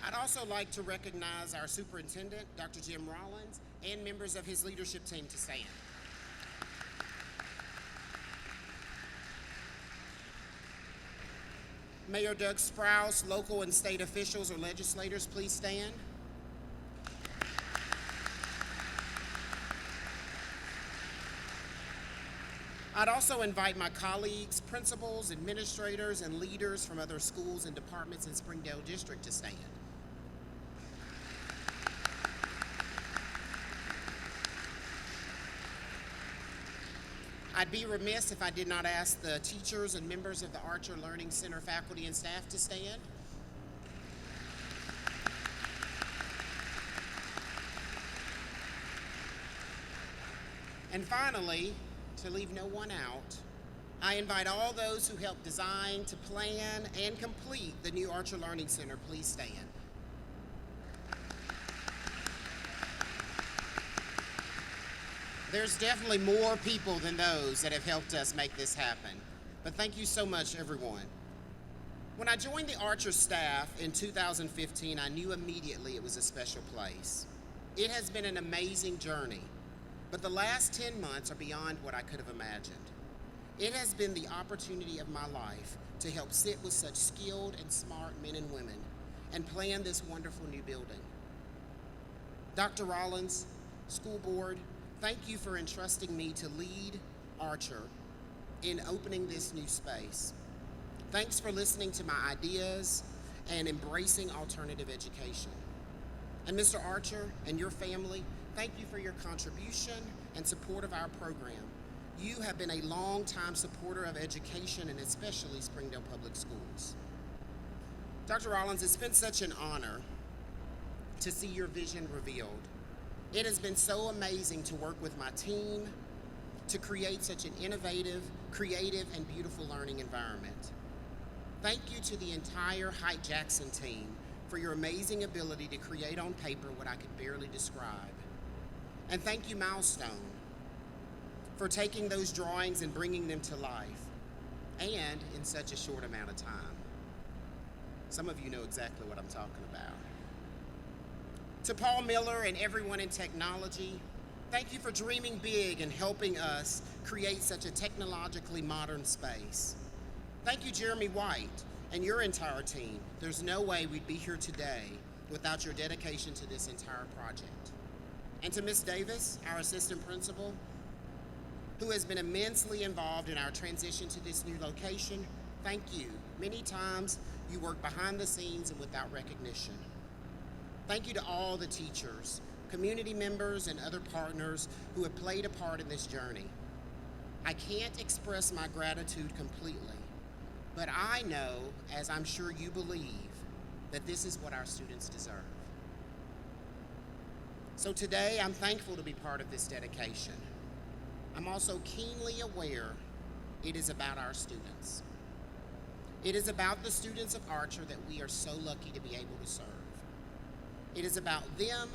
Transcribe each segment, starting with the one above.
I'd also like to recognize our superintendent, Dr. Jim Rollins, and members of his leadership team to stand. Mayor Doug Sprouse, local and state officials or legislators, please stand. I'd also invite my colleagues, principals, administrators, and leaders from other schools and departments in Springdale District to stand. I'd be remiss if I did not ask the teachers and members of the Archer Learning Center faculty and staff to stand. And finally, to leave no one out, I invite all those who helped design, to plan, and complete the new Archer Learning Center, please stand. There's definitely more people than those that have helped us make this happen, but thank you so much, everyone. When I joined the Archer staff in 2015, I knew immediately it was a special place. It has been an amazing journey, but the last 10 months are beyond what I could have imagined. It has been the opportunity of my life to help sit with such skilled and smart men and women and plan this wonderful new building. Dr. Rollins, school board, thank you for entrusting me to lead Archer in opening this new space. Thanks for listening to my ideas and embracing alternative education. And Mr. Archer and your family, thank you for your contribution and support of our program. You have been a long-time supporter of education and especially Springdale Public Schools. Dr. Rollins, it's been such an honor to see your vision revealed. It has been so amazing to work with my team to create such an innovative, creative, and beautiful learning environment. Thank you to the entire Height-Jackson team for your amazing ability to create on paper what I could barely describe. And thank you, Milestone, for taking those drawings and bringing them to life, and in such a short amount of time. Some of you know exactly what I'm talking about. To Paul Miller and everyone in technology, thank you for dreaming big and helping us create such a technologically modern space. Thank you, Jeremy White, and your entire team. There's no way we'd be here today without your dedication to this entire project. And to Ms. Davis, our assistant principal, who has been immensely involved in our transition to this new location, thank you. Many times you work behind the scenes and without recognition. Thank you to all the teachers, community members, and other partners who have played a part in this journey. I can't express my gratitude completely, but I know, as I'm sure you believe, that this is what our students deserve. So today, I'm thankful to be part of this dedication. I'm also keenly aware it is about our students. It is about the students of Archer that we are so lucky to be able to serve. It is about them,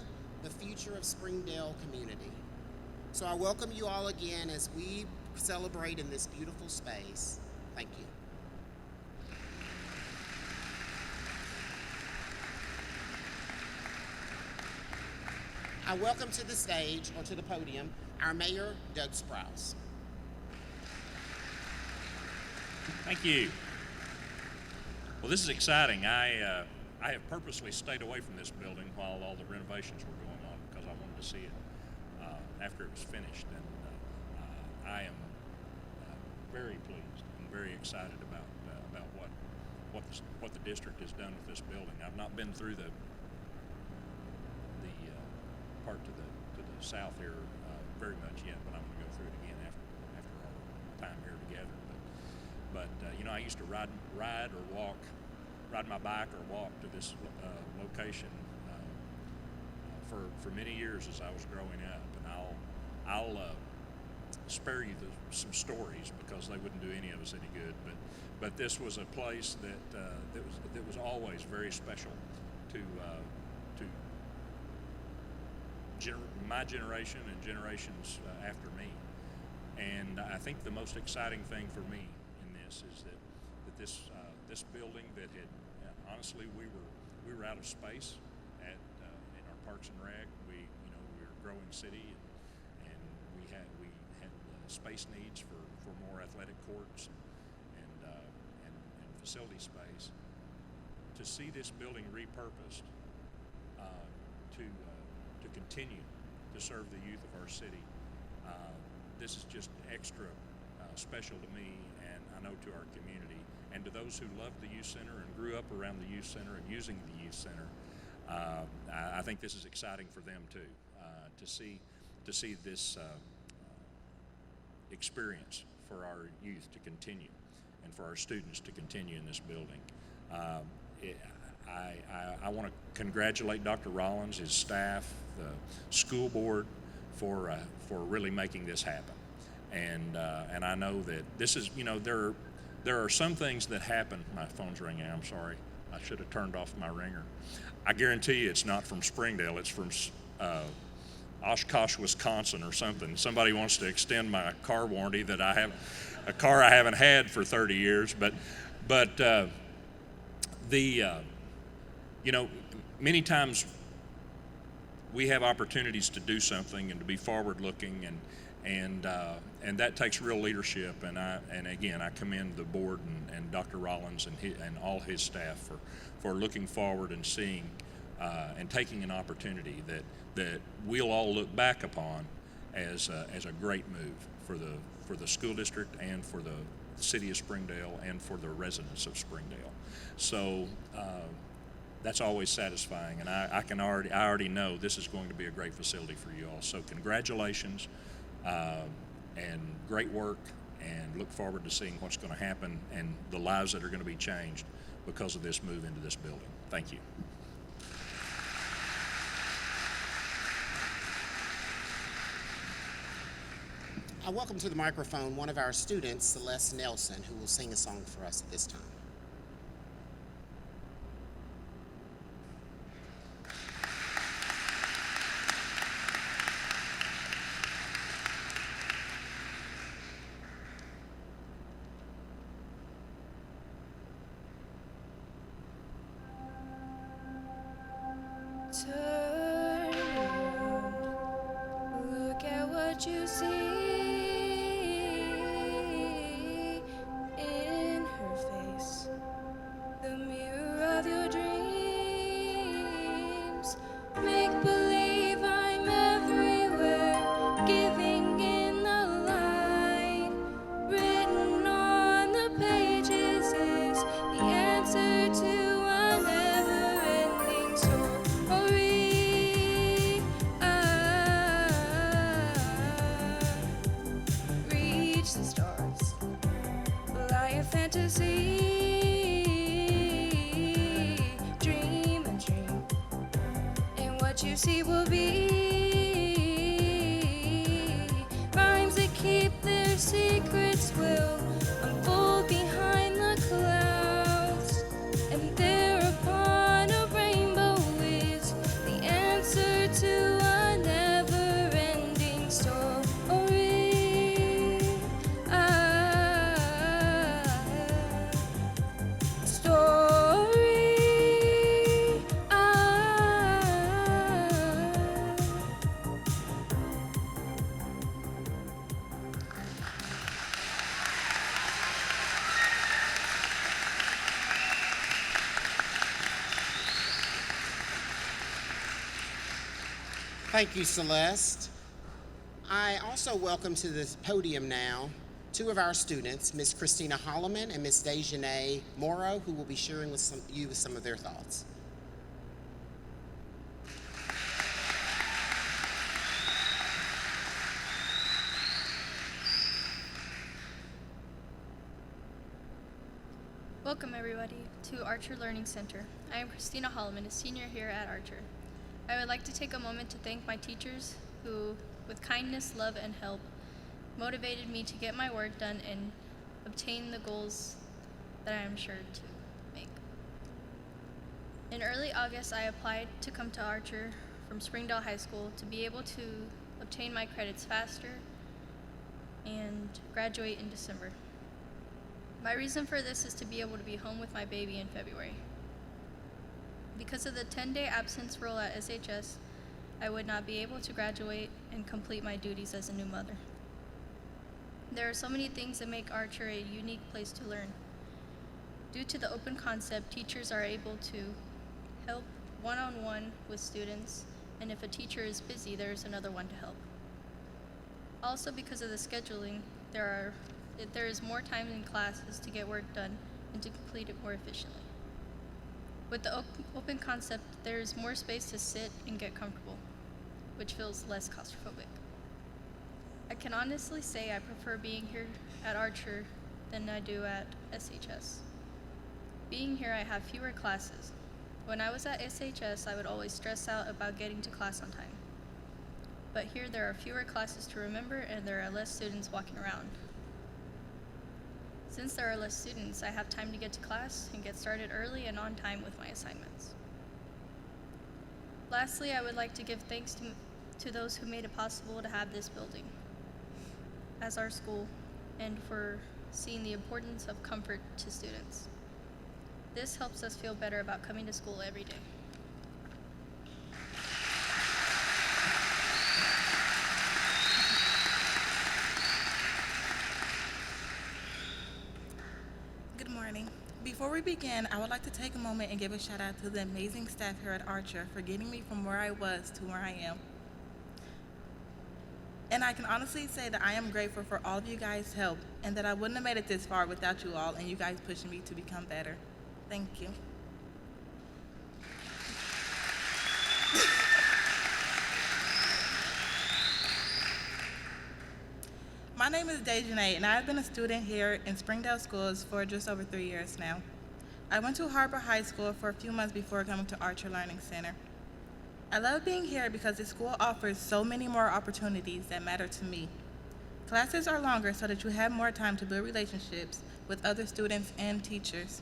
the future of Springdale community. So I welcome you all again as we celebrate in this beautiful space. Thank you. I welcome to the stage, or to the podium, our Mayor, Doug Sprouse. Thank you. Well, this is exciting. I have purposely stayed away from this building while all the renovations were going on because I wanted to see it after it was finished. And I am very pleased and very excited about what the district has done with this building. I've not been through the part to the south here very much yet, but I'm going to go through it again after our time here together. But you know, I used to ride my bike or walk to this location for many years as I was growing up, and I'll spare you some stories because they wouldn't do any of us any good. But this was a place that was always very special to my generation and generations after me. And I think the most exciting thing for me in this is that this building that had honestly we we were out of space in our Parks and Rec. We're a growing city, and we had space needs for more athletic courts and facility space. To see this building repurposed to continue to serve the youth of our city, this is just extra special to me, and I know to our community, and to those who love the youth center and grew up around the youth center and using the youth center. I think this is exciting for them too, to see this experience for our youth to continue, and for our students to continue in this building. I want to congratulate Dr. Rollins, his staff, the school board for really making this happen. And I know that this is, there are some things that happen. My phone's ringing. I'm sorry. I should have turned off my ringer. I guarantee you it's not from Springdale. It's from Oshkosh, Wisconsin or something. Somebody wants to extend my car warranty that I have, a car I haven't had for 30 years. But many times we have opportunities to do something and to be forward-looking, and that takes real leadership. And again, I commend the board and Dr. Rollins and all his staff for looking forward and seeing and taking an opportunity that we'll all look back upon as a great move for the school district and for the city of Springdale and for the residents of Springdale. So that's always satisfying, and I already know this is going to be a great facility for you all. So congratulations, and great work, and look forward to seeing what's going to happen and the lives that are going to be changed because of this move into this building. Thank you. I welcome to the microphone one of our students, Celeste Nelson, who will sing a song for us at this time. Turn around, look at what you see in her face, the mirror of your dreams. Make believe I'm everywhere, giving in the light. Written on the pages is the answer to a never-ending story. Reach the stars, fly a fantasy, dream a dream, and what you see will be rhymes that keep their secrets will unfold behind the clouds, and thereupon a rainbow is the answer to a never-ending story. Thank you, Celeste. I also welcome to the podium now two of our students, Miss Christina Holloman and Miss Dejanae Morrow, who will be sharing with some of their thoughts. Welcome everybody to Archer Learning Center. I am Christina Holloman, a senior here at Archer. I would like to take a moment to thank my teachers who, with kindness, love, and help, motivated me to get my work done and obtain the goals that I am sure to make. In early August, I applied to come to Archer from Springdale High School to be able to obtain my credits faster and graduate in December. My reason for this is to be able to be home with my baby in February. Because of the 10-day absence rule at SHS, I would not be able to graduate and complete my duties as a new mother. There are so many things that make Archer a unique place to learn. Due to the open concept, teachers are able to help one-on-one with students, and if a teacher is busy, there's another one to help. Also, because of the scheduling, there is more time in classes to get work done and to complete it more efficiently. With the open concept, there is more space to sit and get comfortable, which feels less claustrophobic. I can honestly say I prefer being here at Archer than I do at SHS. Being here, I have fewer classes. When I was at SHS, I would always stress out about getting to class on time. But here, there are fewer classes to remember and there are less students walking around. Since there are less students, I have time to get to class and get started early and on time with my assignments. Lastly, I would like to give thanks to those who made it possible to have this building as our school and for seeing the importance of comfort to students. This helps us feel better about coming to school every day. Good morning. Before we begin, I would like to take a moment and give a shout out to the amazing staff here at Archer for getting me from where I was to where I am. And I can honestly say that I am grateful for all of you guys' help and that I wouldn't have made it this far without you all and you guys pushing me to become better. Thank you. My name is Dejanay, and I've been a student here in Springdale schools for just over 3 years now. I went to HAR-BER High School for a few months before coming to Archer Learning Center. I love being here because the school offers so many more opportunities that matter to me. Classes are longer so that you have more time to build relationships with other students and teachers.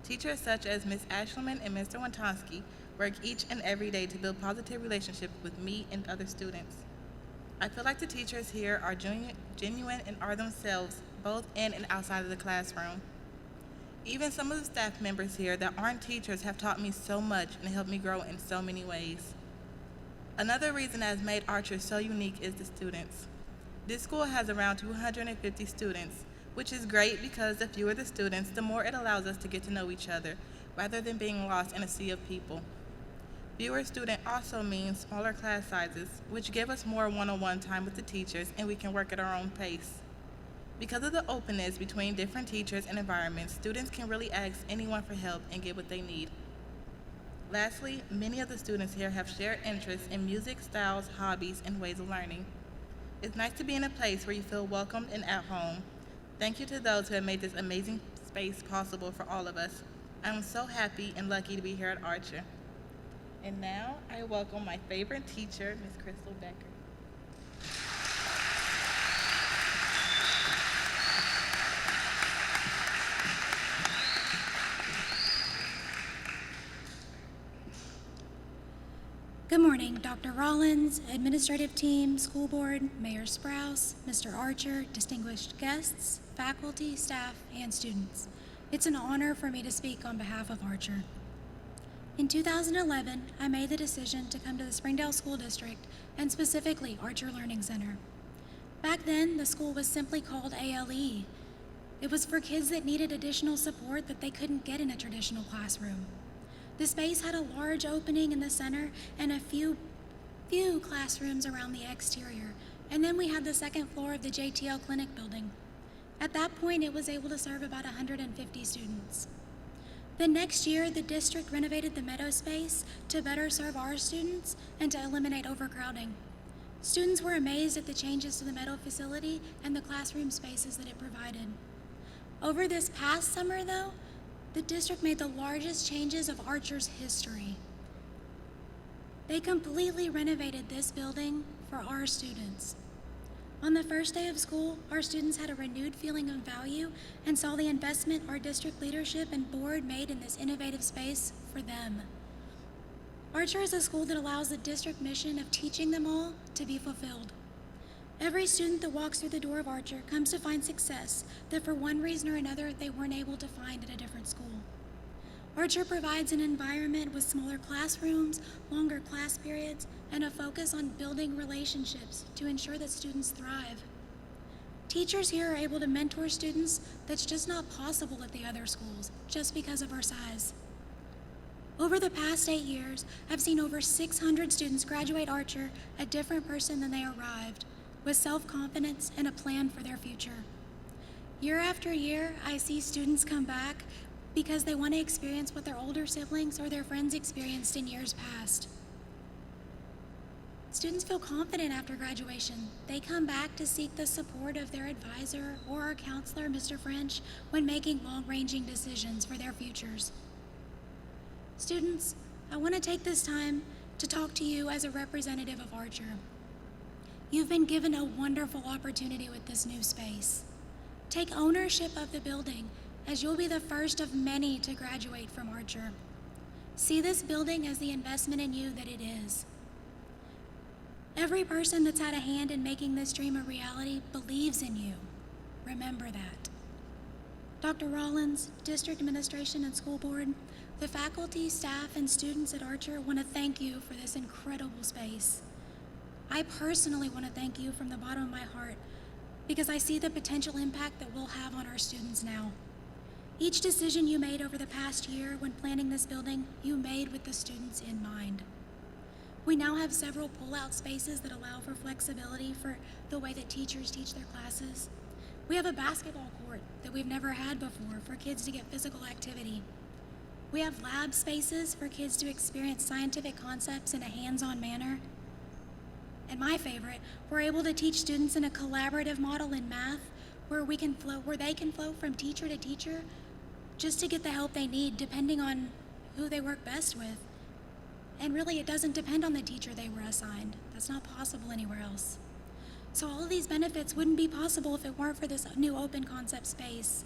Teachers such as Ms. Ashleman and Mr. Wantonsky work each and every day to build positive relationships with me and other students. I feel like the teachers here are genuine and are themselves, both in and outside of the classroom. Even some of the staff members here that aren't teachers have taught me so much and helped me grow in so many ways. Another reason that has made Archer so unique is the students. This school has around 250 students, which is great because the fewer the students, the more it allows us to get to know each other, rather than being lost in a sea of people. Fewer students also means smaller class sizes, which give us more one-on-one time with the teachers and we can work at our own pace. Because of the openness between different teachers and environments, students can really ask anyone for help and get what they need. Lastly, many of the students here have shared interests in music, styles, hobbies, and ways of learning. It's nice to be in a place where you feel welcomed and at home. Thank you to those who have made this amazing space possible for all of us. I'm so happy and lucky to be here at Archer. And now, I welcome my favorite teacher, Ms. Crystal Becker. Good morning, Dr. Rollins, administrative team, school board, Mayor Sprouse, Mr. Archer, distinguished guests, faculty, staff, and students. It's an honor for me to speak on behalf of Archer. In 2011, I made the decision to come to the Springdale School District and specifically Archer Learning Center. Back then, the school was simply called ALE. It was for kids that needed additional support that they couldn't get in a traditional classroom. The space had a large opening in the center and a few classrooms around the exterior, and then we had the second floor of the JTL Clinic building. At that point, it was able to serve about 150 students. The next year, the district renovated the meadow space to better serve our students and to eliminate overcrowding. Students were amazed at the changes to the meadow facility and the classroom spaces that it provided. Over this past summer, though, the district made the largest changes of Archer's history. They completely renovated this building for our students. On the first day of school, our students had a renewed feeling of value and saw the investment our district leadership and board made in this innovative space for them. Archer is a school that allows the district mission of teaching them all to be fulfilled. Every student that walks through the door of Archer comes to find success that for one reason or another they weren't able to find at a different school. Archer provides an environment with smaller classrooms, longer class periods, and a focus on building relationships to ensure that students thrive. Teachers here are able to mentor students that's just not possible at the other schools, just because of our size. Over the past 8 years, I've seen over 600 students graduate Archer a different person than they arrived, with self-confidence and a plan for their future. Year after year, I see students come back because they want to experience what their older siblings or their friends experienced in years past. Students feel confident after graduation. They come back to seek the support of their advisor or our counselor, Mr. French, when making long-ranging decisions for their futures. Students, I want to take this time to talk to you as a representative of Archer. You've been given a wonderful opportunity with this new space. Take ownership of the building, as you'll be the first of many to graduate from Archer. See this building as the investment in you that it is. Every person that's had a hand in making this dream a reality believes in you. Remember that. Dr. Rollins, District Administration and School Board, the faculty, staff, and students at Archer want to thank you for this incredible space. I personally want to thank you from the bottom of my heart because I see the potential impact that we'll have on our students now. Each decision you made over the past year when planning this building, you made with the students in mind. We now have several pull-out spaces that allow for flexibility for the way that teachers teach their classes. We have a basketball court that we've never had before for kids to get physical activity. We have lab spaces for kids to experience scientific concepts in a hands-on manner. And my favorite, we're able to teach students in a collaborative model in math where they can flow from teacher to teacher just to get the help they need depending on who they work best with. And really, it doesn't depend on the teacher they were assigned. That's not possible anywhere else. So all of these benefits wouldn't be possible if it weren't for this new open concept space.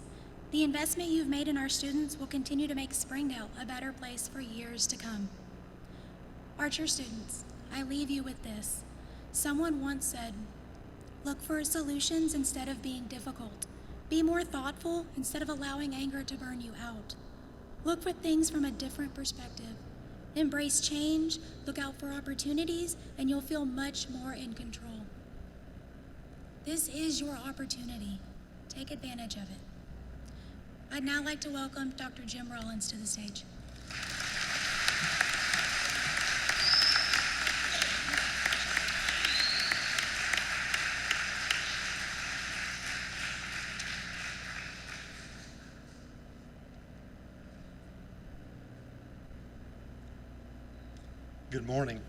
The investment you've made in our students will continue to make Springdale a better place for years to come. Archer students, I leave you with this. Someone once said, look for solutions instead of being difficult. Be more thoughtful instead of allowing anger to burn you out. Look for things from a different perspective. Embrace change, look out for opportunities, and you'll feel much more in control. This is your opportunity. Take advantage of it. I'd now like to welcome Dr. Jim Rollins to the stage. Good morning.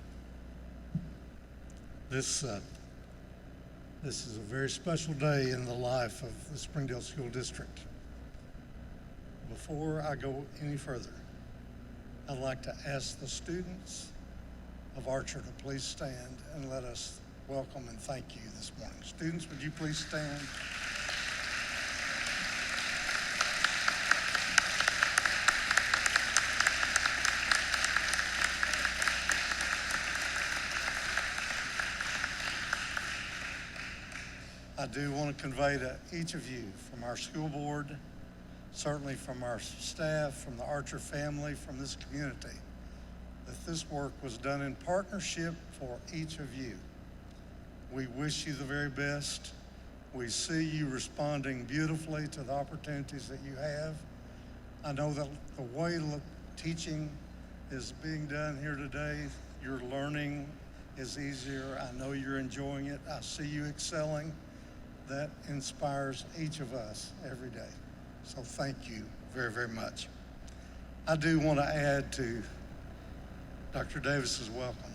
This is a very special day in the life of the Springdale School District. Before I go any further, I'd like to ask the students of Archer to please stand and let us welcome and thank you this morning. Students, would you please stand? I do want to convey to each of you from our school board, certainly from our staff, from the Archer family, from this community, that this work was done in partnership for each of you. We wish you the very best. We see you responding beautifully to the opportunities that you have. I know that the way teaching is being done here today, your learning is easier. I know you're enjoying it. I see you excelling. That inspires each of us every day. So thank you very, very much. I do want to add to Dr. Davis's welcome.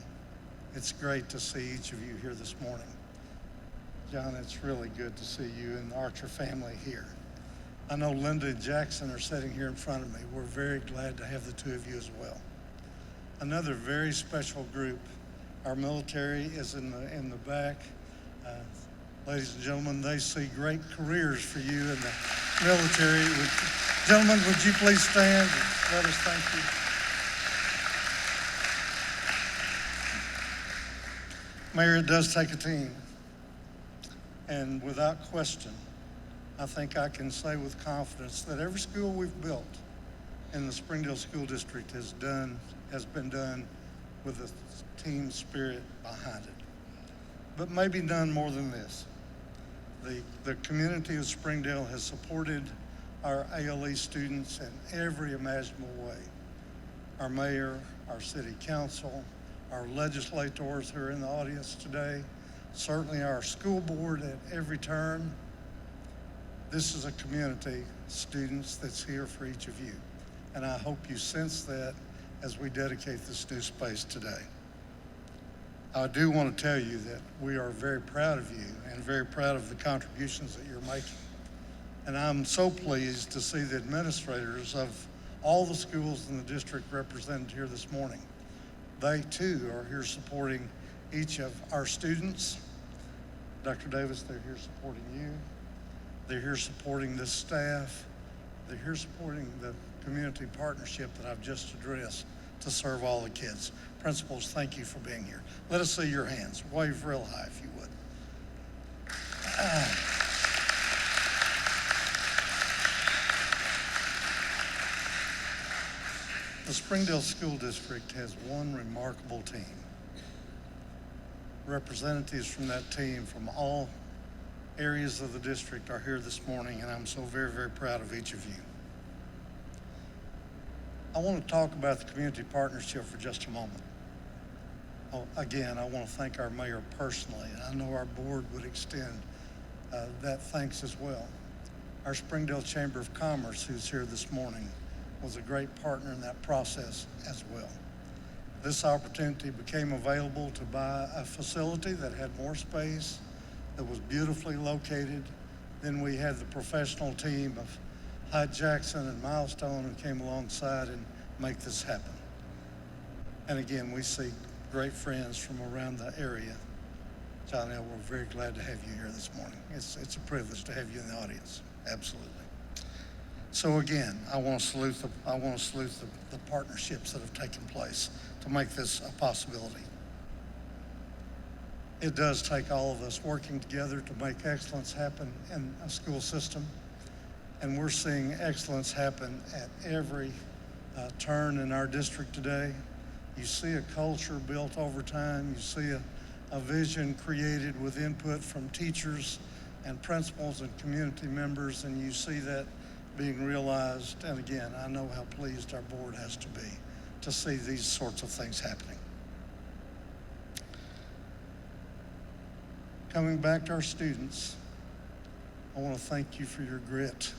It's great to see each of you here this morning. John, it's really good to see you and the Archer family here. I know Linda and Jackson are sitting here in front of me. We're very glad to have the two of you as well. Another very special group, our military is in the back. Ladies and gentlemen, they see great careers for you in the military. Gentlemen, would you please stand and let us thank you. Mayor, it does take a team. And without question, I think I can say with confidence that every school we've built in the Springdale School District has been done with a team spirit behind it. But maybe none more than this. The community of Springdale has supported our ALE students in every imaginable way. Our mayor, our city council, our legislators who are in the audience today, certainly our school board at every turn. This is a community, students, that's here for each of you. And I hope you sense that as we dedicate this new space today. I do want to tell you that we are very proud of you and very proud of the contributions that you're making. And I'm so pleased to see the administrators of all the schools in the district represented here this morning. They too are here supporting each of our students. Dr. Davis, they're here supporting you. They're here supporting this staff. They're here supporting the community partnership that I've just addressed to serve all the kids. Principals, thank you for being here. Let us see your hands. Wave real high if you would. The Springdale School District has one remarkable team. Representatives from that team from all areas of the district are here this morning, and I'm so very, very proud of each of you. I want to talk about the community partnership for just a moment. Again, I want to thank our mayor personally, and I know our board would extend that thanks as well. Our Springdale Chamber of Commerce, who's here this morning, was a great partner in that process as well. This opportunity became available to buy a facility that had more space, that was beautifully located. Then we had the professional team of Hyde Jackson and Milestone who came alongside and make this happen. And again, we see great friends from around the area. John L., we're very glad to have you here this morning. It's a privilege to have you in the audience, absolutely. So again, I want to salute the partnerships that have taken place to make this a possibility. It does take all of us working together to make excellence happen in a school system. And we're seeing excellence happen at every turn in our district today. You see a culture built over time. You see a vision created with input from teachers and principals and community members, and you see that being realized. And again, I know how pleased our board has to be to see these sorts of things happening. Coming back to our students, I want to thank you for your grit,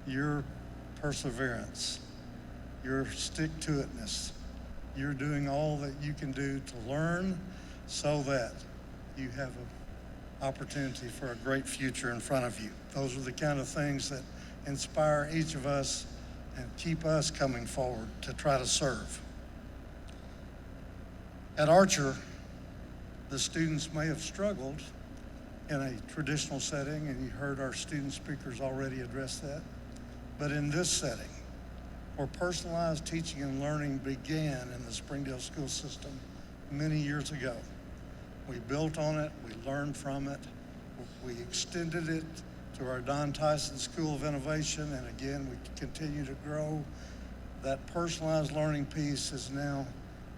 your perseverance, your stick-to-itness. You're doing all that you can do to learn so that you have an opportunity for a great future in front of you. Those are the kind of things that inspire each of us and keep us coming forward to try to serve. At Archer, the students may have struggled in a traditional setting, and you heard our student speakers already address that. But in this setting, where personalized teaching and learning began in the Springdale school system many years ago, we built on it, we learned from it, we extended it to our Don Tyson School of Innovation, and again, we continue to grow. That personalized learning piece is now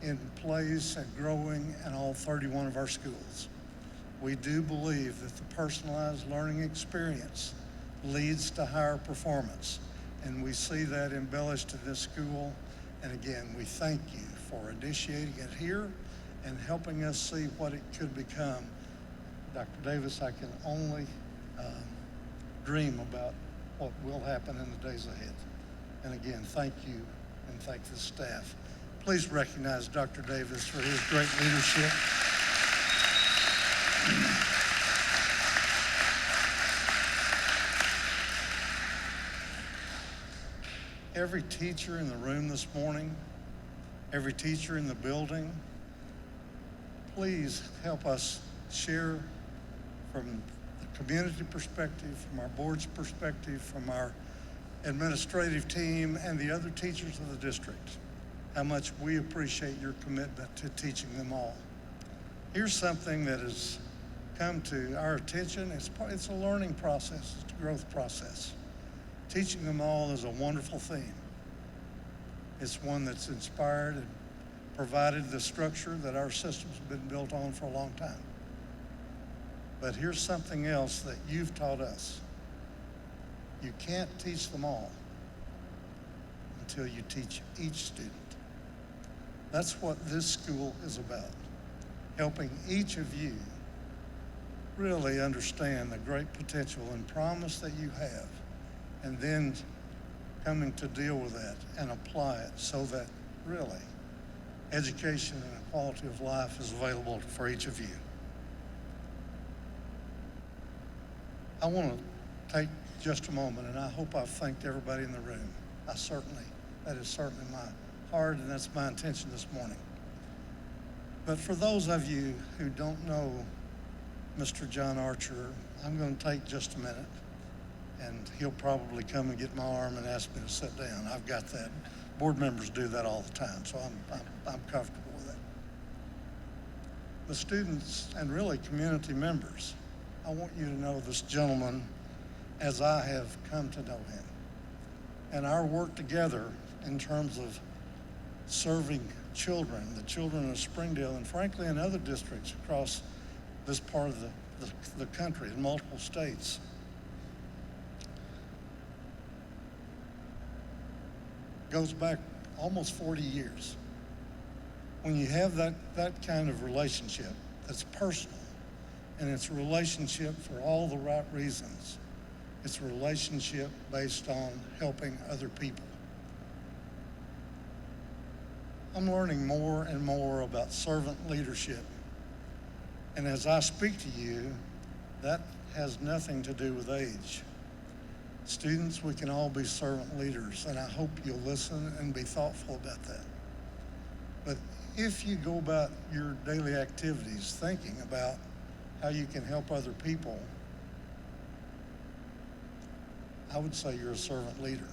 in place and growing in all 31 of our schools. We do believe that the personalized learning experience leads to higher performance, and we see that embellished in this school. And again, we thank you for initiating it here and helping us see what it could become. Dr. Davis, I can only dream about what will happen in the days ahead. And again, thank you and thank the staff. Please recognize Dr. Davis for his great leadership. Every teacher in the room this morning, every teacher in the building, please help us share from the community perspective, from our board's perspective, from our administrative team and the other teachers of the district, how much we appreciate your commitment to teaching them all. Here's something that has come to our attention. It's a learning process, it's a growth process. Teaching them all is a wonderful theme. It's one that's inspired and provided the structure that our system's been built on for a long time. But here's something else that you've taught us. You can't teach them all until you teach each student. That's what this school is about, helping each of you really understand the great potential and promise that you have, and then coming to deal with that and apply it so that really education and quality of life is available for each of you. I want to take just a moment, and I hope I've thanked everybody in the room. That is certainly my heart, and that's my intention this morning. But for those of you who don't know Mr. John Archer, I'm going to take just a minute, and he'll probably come and get my arm and ask me to sit down. I've got that. Board members do that all the time, so I'm comfortable with that. The students and really community members, I want you to know this gentleman as I have come to know him. And our work together in terms of serving children, the children of Springdale, and frankly in other districts across this part of the country, in multiple states. Goes back almost 40 years. When you have that kind of relationship that's personal, and it's a relationship for all the right reasons, it's a relationship based on helping other people. I'm learning more and more about servant leadership. And as I speak to you, that has nothing to do with age. Students, we can all be servant leaders, and I hope you'll listen and be thoughtful about that. But if you go about your daily activities thinking about how you can help other people, I would say you're a servant leader.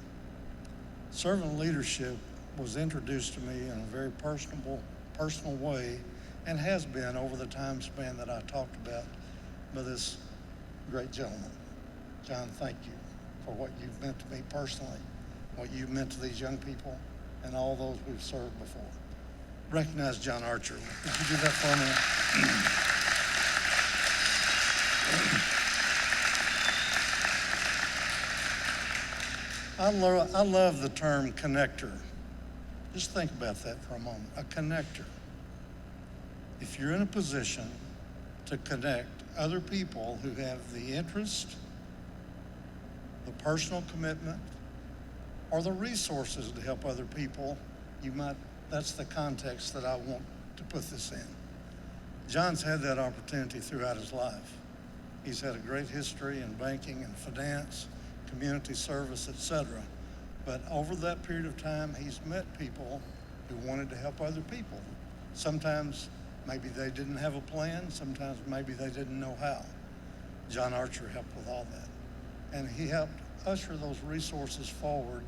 Servant leadership was introduced to me in a very personal way, and has been over the time span that I talked about by this great gentleman. John, thank you for what you've meant to me personally, what you've meant to these young people, and all those we've served before. Recognize John Archer. Would you do that for me? I love the term connector. Just think about that for a moment, a connector. If you're in a position to connect other people who have the interest, the personal commitment, or the resources to help other people, that's the context that I want to put this in. John's had that opportunity throughout his life. He's had a great history in banking and finance, community service, etc. But over that period of time, he's met people who wanted to help other people. Sometimes maybe they didn't have a plan, sometimes maybe they didn't know how. John Archer helped with all that. And he helped usher those resources forward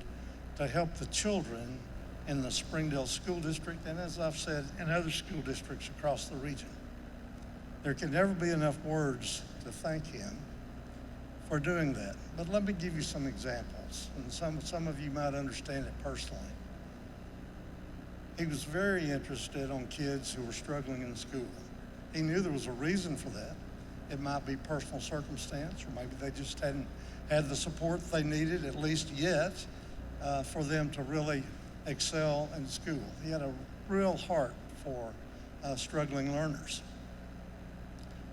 to help the children in the Springdale School District, and as I've said, in other school districts across the region. There can never be enough words to thank him for doing that. But let me give you some examples, and some of you might understand it personally. He was very interested on kids who were struggling in school. He knew there was a reason for that. It might be personal circumstance, or maybe they just hadn't had the support they needed, at least yet, for them to really excel in school. He had a real heart for struggling learners.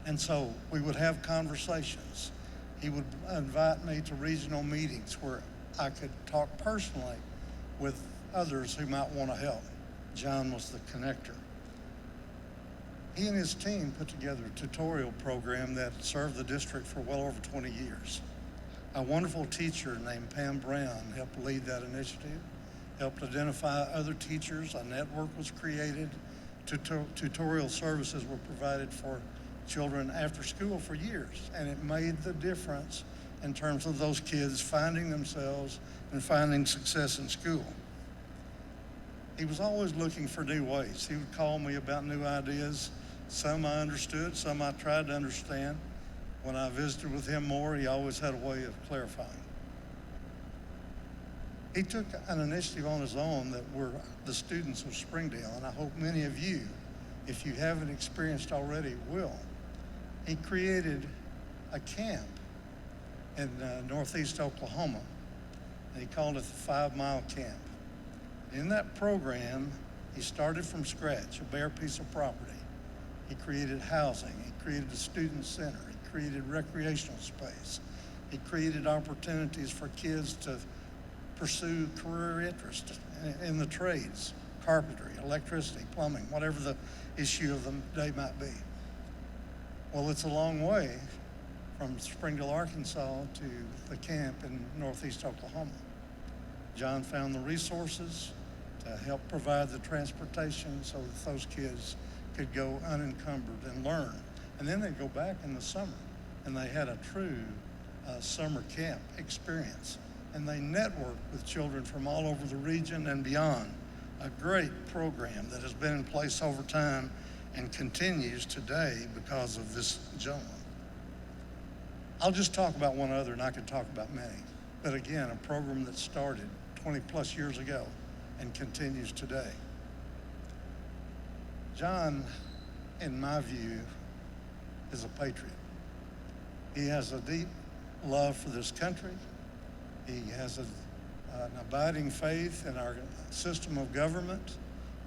And so we would have conversations. He would invite me to regional meetings where I could talk personally with others who might want to help. John was the connector. He and his team put together a tutorial program that served the district for well over 20 years. A wonderful teacher named Pam Brown helped lead that initiative, helped identify other teachers. A network was created. Tutorial services were provided for children after school for years, and it made the difference in terms of those kids finding themselves and finding success in school. He was always looking for new ways. He would call me about new ideas. Some I understood, some I tried to understand. When I visited with him more, he always had a way of clarifying. He took an initiative on his own that we're the students of Springdale, and I hope many of you, if you haven't experienced already, will. He created a camp in northeast Oklahoma, and he called it the 5 Mile Camp. In that program, he started from scratch, a bare piece of property. He created housing, he created a student center, he created recreational space. He created opportunities for kids to pursue career interest in the trades, carpentry, electricity, plumbing, whatever the issue of the day might be. Well, it's a long way from Springdale, Arkansas to the camp in northeast Oklahoma. John found the resources to help provide the transportation so that those kids could go unencumbered and learn. And then they'd go back in the summer, and they had a true summer camp experience. And they networked with children from all over the region and beyond. A great program that has been in place over time and continues today because of this gentleman. I'll just talk about one other, and I could talk about many. But again, a program that started 20 plus years ago and continues today. John, in my view, is a patriot. He has a deep love for this country. He has an abiding faith in our system of government,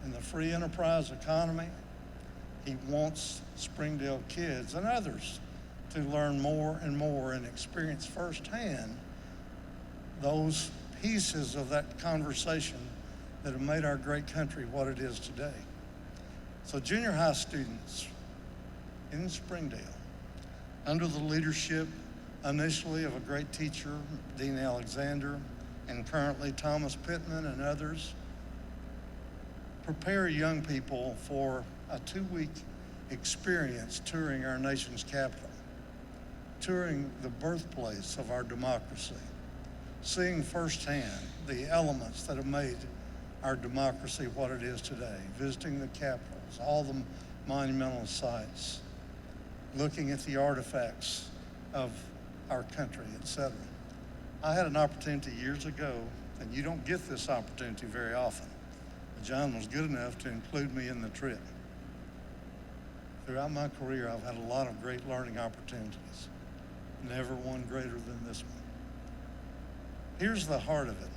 in the free enterprise economy. He wants Springdale kids and others to learn more and more and experience firsthand those pieces of that conversation that have made our great country what it is today. So junior high students in Springdale, under the leadership initially of a great teacher, Dean Alexander, and currently Thomas Pittman and others, prepare young people for a 2-week experience touring our nation's capital, touring the birthplace of our democracy, seeing firsthand the elements that have made our democracy what it is today, visiting the capitals, all the monumental sites, looking at the artifacts of our country, etc. I had an opportunity years ago, and you don't get this opportunity very often. John was good enough to include me in the trip. Throughout my career, I've had a lot of great learning opportunities, never one greater than this one. Here's the heart of it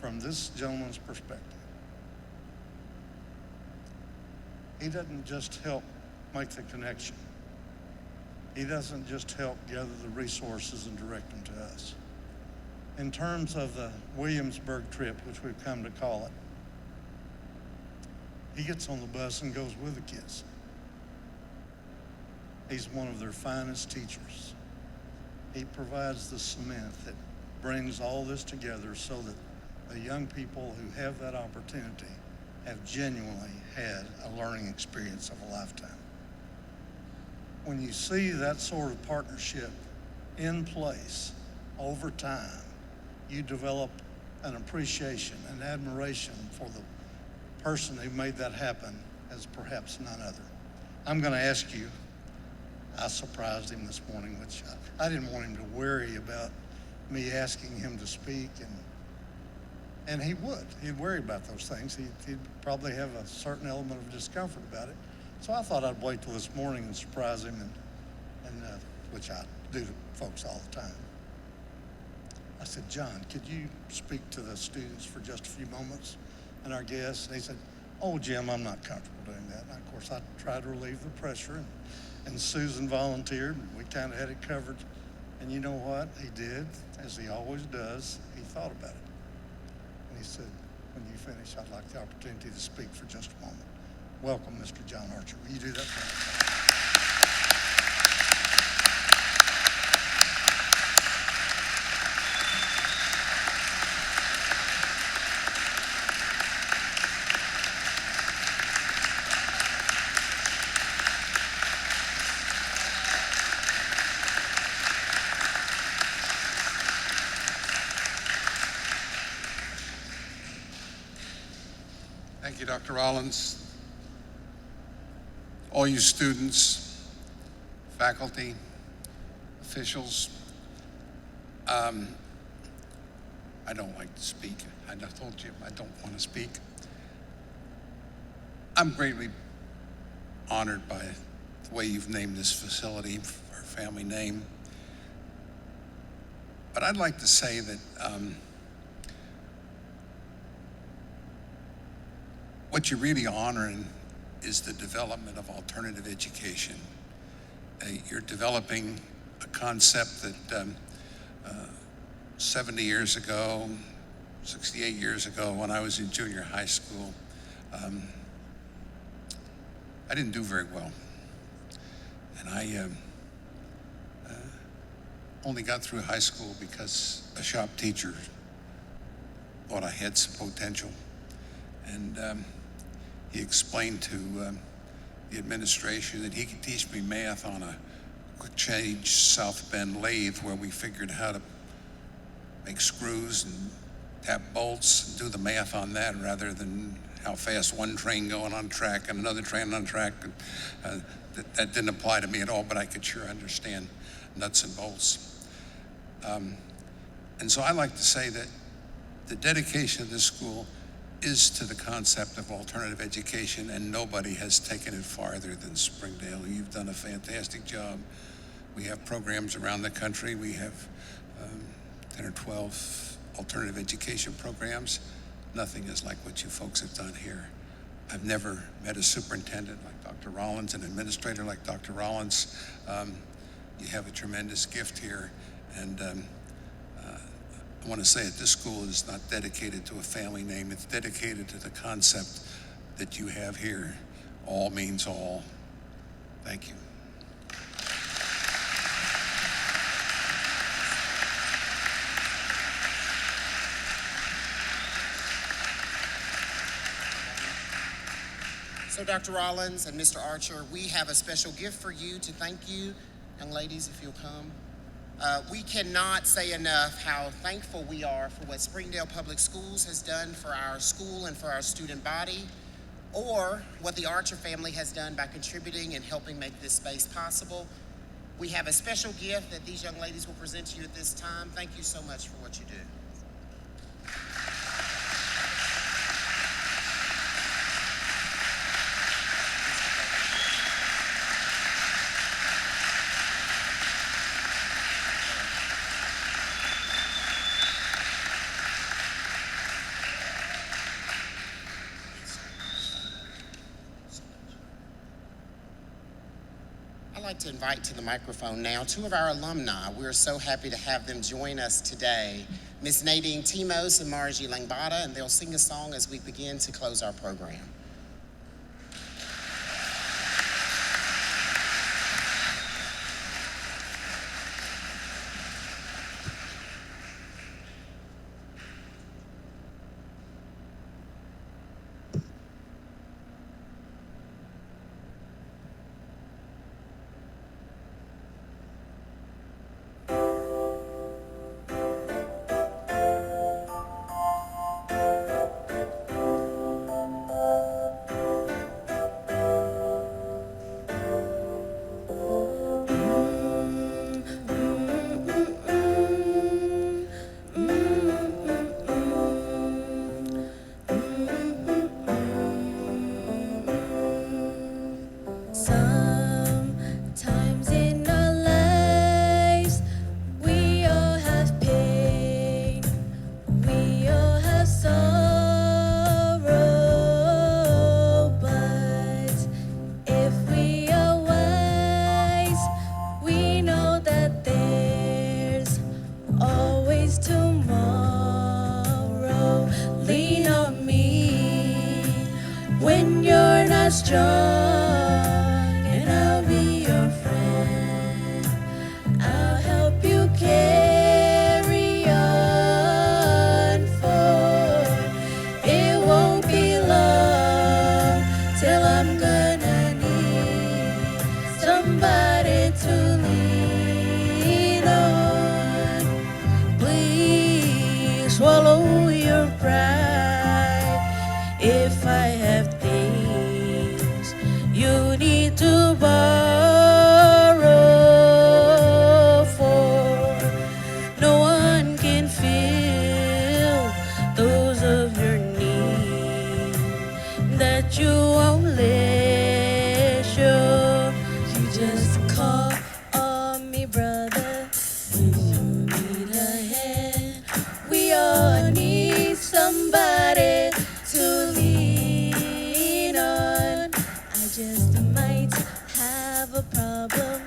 from this gentleman's perspective. He doesn't just help make the connection. He doesn't just help gather the resources and direct them to us. In terms of the Williamsburg trip, which we've come to call it, he gets on the bus and goes with the kids. He's one of their finest teachers. He provides the cement that brings all this together so that the young people who have that opportunity have genuinely had a learning experience of a lifetime. When you see that sort of partnership in place over time, you develop an appreciation, an admiration for the person who made that happen as perhaps none other. I'm going to ask you, I surprised him this morning, which I didn't want him to worry about me asking him to speak, and he would. He'd worry about those things. He'd probably have a certain element of discomfort about it. So I thought I'd wait till this morning and surprise him, and which I do to folks all the time. I said, John, could you speak to the students for just a few moments and our guests? And he said, oh, Jim, I'm not comfortable doing that. And of course, I tried to relieve the pressure, and Susan volunteered, and we kind of had it covered. And you know what he did, as he always does? He thought about it. And he said, when you finish, I'd like the opportunity to speak for just a moment. Welcome, Mr. John Archer. Will you do that for me? Thank you, Dr. Rollins. All you students, faculty, officials, I don't like to speak. I told you I don't want to speak. I'm greatly honored by the way you've named this facility, our family name. But I'd like to say that what you're really honoring is the development of alternative education. You're developing a concept that 70 years ago, 68 years ago, when I was in junior high school, I didn't do very well. And I only got through high school because a shop teacher thought I had some potential. And he explained to the administration that he could teach me math on a quick change South Bend lathe where we figured how to make screws and tap bolts and do the math on that rather than how fast one train going on track and another train on track. That didn't apply to me at all, but I could sure understand nuts and bolts. And so I like to say that the dedication of this school is to the concept of alternative education, and nobody has taken it farther than Springdale. You've done a fantastic job. We have programs around the country. We have 10 or 12 alternative education programs. Nothing is like what you folks have done here. I've never met a superintendent like Dr. Rollins, an administrator like Dr. Rollins. You have a tremendous gift here, and I want to say that this school is not dedicated to a family name. It's dedicated to the concept that you have here. All means all. Thank you. So Dr. Rollins and Mr. Archer, we have a special gift for you to thank you. Young ladies, if you'll come. We cannot say enough how thankful we are for what Springdale Public Schools has done for our school and for our student body, or what the Archer family has done by contributing and helping make this space possible. We have a special gift that these young ladies will present to you at this time. Thank you so much for what you do. I'd like to invite to the microphone now two of our alumni. We're so happy to have them join us today, Miss Nadine Timos and Margie Langbada, and they'll sing a song as we begin to close our program. Sometimes in our lives, we all have pain, we all have sorrow, but if we are wise, we know that there's always tomorrow. Lean on me when you're not strong. Swallow your pride. If I have things you need to borrow for, no one can fill but you won't listen. You just call on me, brother, when you need a hand. We all need somebody to lean on. I just might have a problem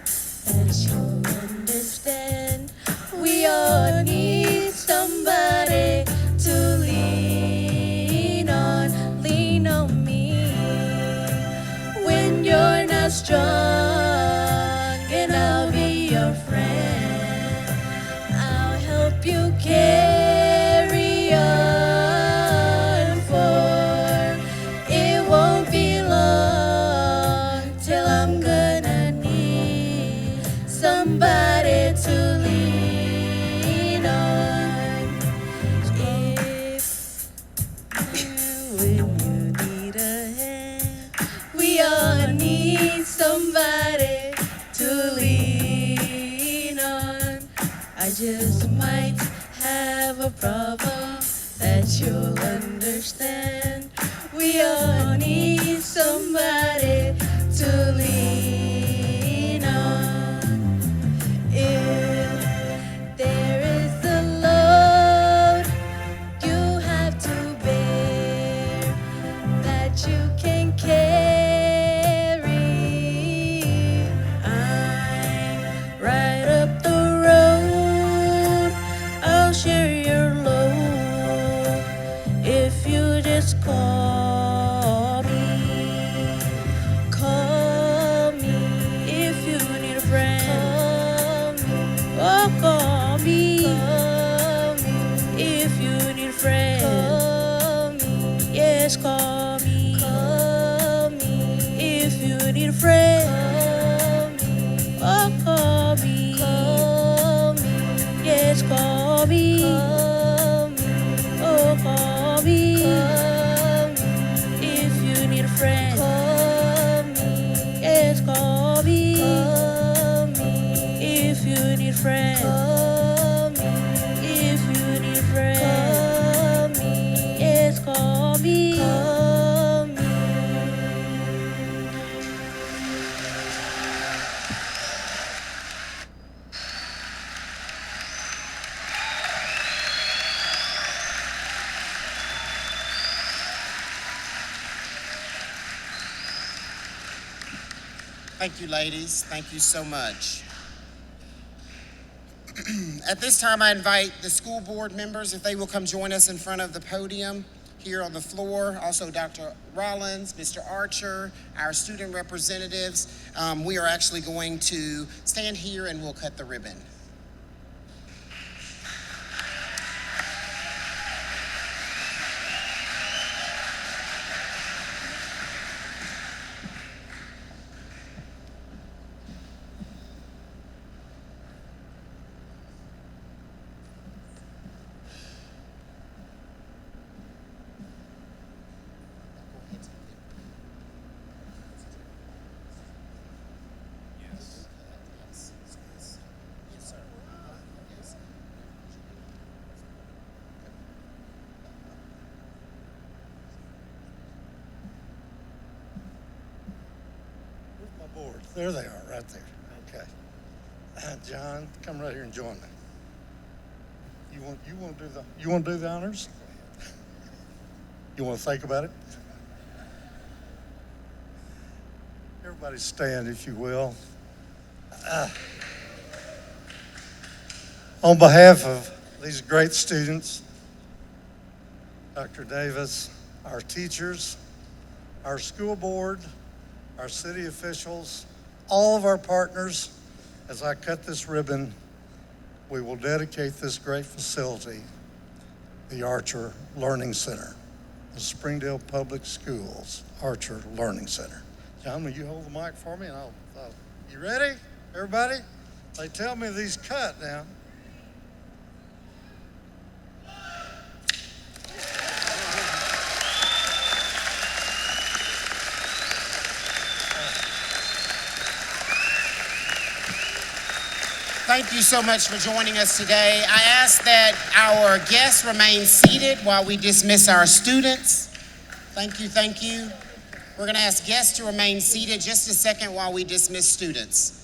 that you'll understand. We all need somebody to lean on. Lean on me when you're not strong, and I'll be your friend. I'll help you carry on, for it won't be long till I'm gonna need somebody to lean on. When you need a hand, we all need somebody to lean on. I just might have a problem that you'll understand. We all need somebody to lean on. If there is a load you have to bear that you can carry, I'm right up the road. I'll share your load if you just call me. Call me if you need a friend. Call me. Call me if you need a friend. Call me. Yes, call me. Call me if you need a friend. Call me. Call me. Yes, call me. Call me. Oh, call me. Call me if you need a friend. Call me. Yes, call me. Call me if you need a friend. Call me if you need a friend. Call me. Yes, call me. Call me. Thank you, ladies. Thank you so much. At this time, I invite the school board members, if they will come join us in front of the podium here on the floor. Also, Dr. Rollins, Mr. Archer, our student representatives. We are actually going to stand here and we'll cut the ribbon. Board. There they are, right there. Okay. John, come right here and join me. You want to do the honors? You want to think about it? Everybody stand, if you will. On behalf of these great students, Dr. Davis, our teachers, our school board, our city officials, all of our partners, as I cut this ribbon, we will dedicate this great facility, the Archer Learning Center, the Springdale Public Schools Archer Learning Center. John, will you hold the mic for me? And you ready, everybody? They tell me these cut now. Thank you so much for joining us today. I ask that our guests remain seated while we dismiss our students. Thank you, thank you. We're going to ask guests to remain seated just a second while we dismiss students.